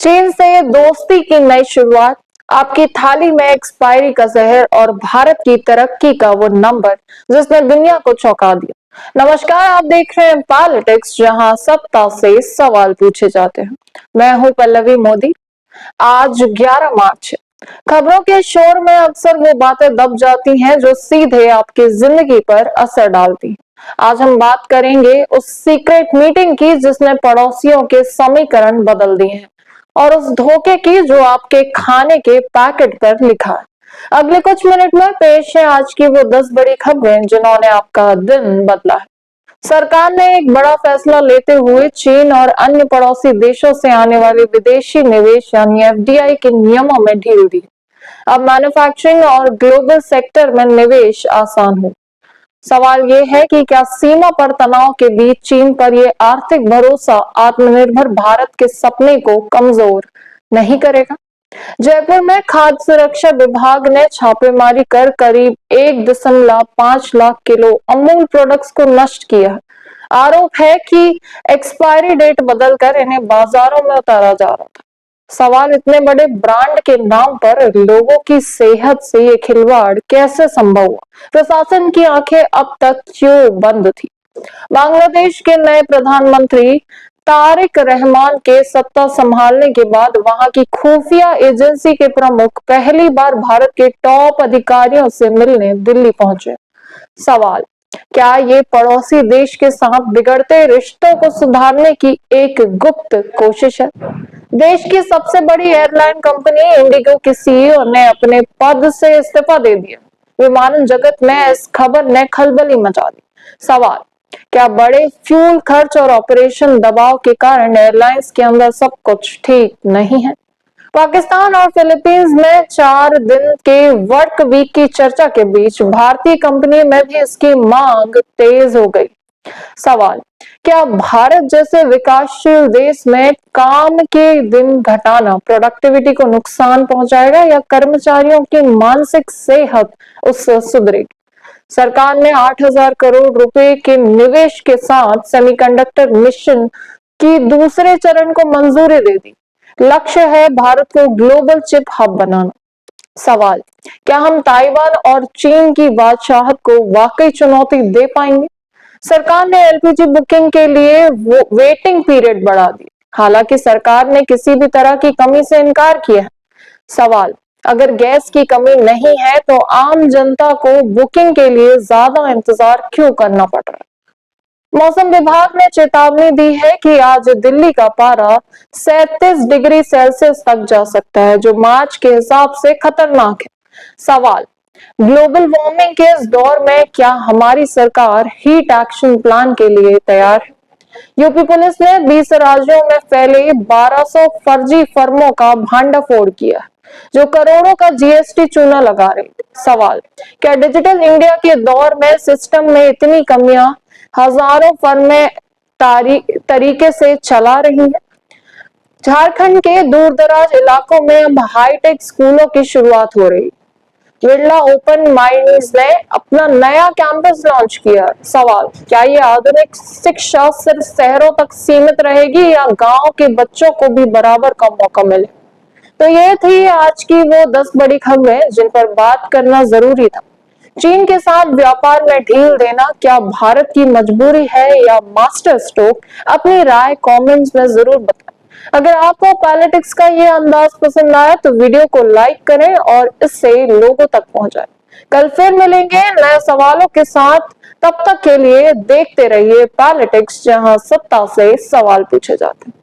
चीन से दोस्ती की नई शुरुआत, आपकी थाली में एक्सपायरी का जहर और भारत की तरक्की का वो नंबर जिसने दुनिया को चौंका दिया। नमस्कार, आप देख रहे हैं पॉलिटिक्स, जहां सत्ता से सवाल पूछे जाते हैं। मैं हूं पल्लवी मोदी। आज 11 मार्च है। खबरों के शोर में अक्सर वो बातें दब जाती हैं जो सीधे आपकी जिंदगी पर असर डालती हैं। आज हम बात करेंगे उस सीक्रेट मीटिंग की जिसने पड़ोसियों के समीकरण बदल दिए हैं, और उस धोखे की जो आपके खाने के पैकेट पर लिखा है। अगले कुछ मिनट में पेश है आज की वो 10 बड़ी खबरें जिन्होंने आपका दिन बदला है। सरकार ने एक बड़ा फैसला लेते हुए चीन और अन्य पड़ोसी देशों से आने वाले विदेशी निवेश यानी एफडीआई के नियमों में ढील दी। अब मैन्युफैक्चरिंग और ग्लोबल सेक्टर में निवेश आसान हो। सवाल ये है कि क्या सीमा पर तनाव के बीच चीन पर यह आर्थिक भरोसा आत्मनिर्भर भारत के सपने को कमजोर नहीं करेगा? जयपुर में खाद्य सुरक्षा विभाग ने छापेमारी कर करीब 1.5 लाख किलो अमूल प्रोडक्ट्स को नष्ट किया। आरोप है कि एक्सपायरी डेट बदलकर इन्हें बाजारों में उतारा जा रहा था। सवाल, इतने बड़े ब्रांड के नाम पर लोगों की सेहत से ये खिलवाड़ कैसे संभव हुआ? प्रशासन की आंखें अब तक क्यों बंद थी? बांग्लादेश के नए प्रधानमंत्री तारिक रहमान के सत्ता संभालने के बाद वहां की खुफिया एजेंसी के प्रमुख पहली बार भारत के टॉप अधिकारियों से मिलने दिल्ली पहुंचे। सवाल, क्या ये पड़ोसी देश के साथ बिगड़ते रिश्तों को सुधारने की एक गुप्त कोशिश है? देश की सबसे बड़ी एयरलाइन कंपनी इंडिगो के सीईओ ने अपने पद से इस्तीफा दे दिया। विमानन जगत में इस खबर ने खलबली मचा दी। सवाल, क्या बड़े फ्यूल खर्च और ऑपरेशन दबाव के कारण एयरलाइंस के अंदर सब कुछ ठीक नहीं है? पाकिस्तान और फिलीपींस में 4 दिन के वर्क वीक की चर्चा के बीच भारतीय कंपनी में भी इसकी मांग तेज हो गई। सवाल, क्या भारत जैसे विकासशील देश में काम के दिन घटाना प्रोडक्टिविटी को नुकसान पहुंचाएगा या कर्मचारियों की मानसिक सेहत उससे सुधरेगी? सरकार ने 8,000 करोड़ रुपए के निवेश के साथ सेमीकंडक्टर मिशन की दूसरे चरण को मंजूरी दे दी। लक्ष्य है भारत को ग्लोबल चिप हब बनाना। सवाल, क्या हम ताइवान और चीन की बादशाहत को वाकई चुनौती दे पाएंगे? सरकार ने एलपीजी बुकिंग के लिए वेटिंग पीरियड बढ़ा दी, हालांकि सरकार ने किसी भी तरह की कमी से इनकार किया है। सवाल, अगर गैस की कमी नहीं है तो आम जनता को बुकिंग के लिए ज्यादा इंतजार क्यों करना पड़ रहा है? मौसम विभाग ने चेतावनी दी है कि आज दिल्ली का पारा 37 डिग्री सेल्सियस तक जा सकता है, जो मार्च के हिसाब से खतरनाक है। सवाल, ग्लोबल वार्मिंग के इस दौर में क्या हमारी सरकार हीट एक्शन प्लान के लिए तैयार है? यूपी पुलिस ने 20 राज्यों में फैले 1200 फर्जी फर्मों का भांडाफोड़ किया, जो करोड़ों का जीएसटी चूना लगा रहे थे। सवाल, क्या डिजिटल इंडिया के दौर में सिस्टम में इतनी कमियां हजारों फर्में तरीके से चला रही है? झारखंड के दूर दराज इलाकों में अब हाईटेक स्कूलों की शुरुआत हो रही। बिरला ओपन माइंड्स ने अपना नया कैंपस लॉन्च किया। सवाल, क्या ये आधुनिक शिक्षा सिर्फ शहरों तक सीमित रहेगी या गांव के बच्चों को भी बराबर का मौका मिले? तो ये थी आज की वो 10 बड़ी खबरें जिन पर बात करना जरूरी था। चीन के साथ व्यापार में ढील देना क्या भारत की मजबूरी है या मास्टर स्ट्रोक? अपनी राय कमेंट्स में जरूर बताएं। अगर आपको पॉलिटिक्स का ये अंदाज पसंद आया तो वीडियो को लाइक करें और इससे लोगों तक पहुंचाएं। कल फिर मिलेंगे नए सवालों के साथ। तब तक के लिए देखते रहिए पॉलिटिक्स, जहां सत्ता से सवाल पूछे जाते हैं।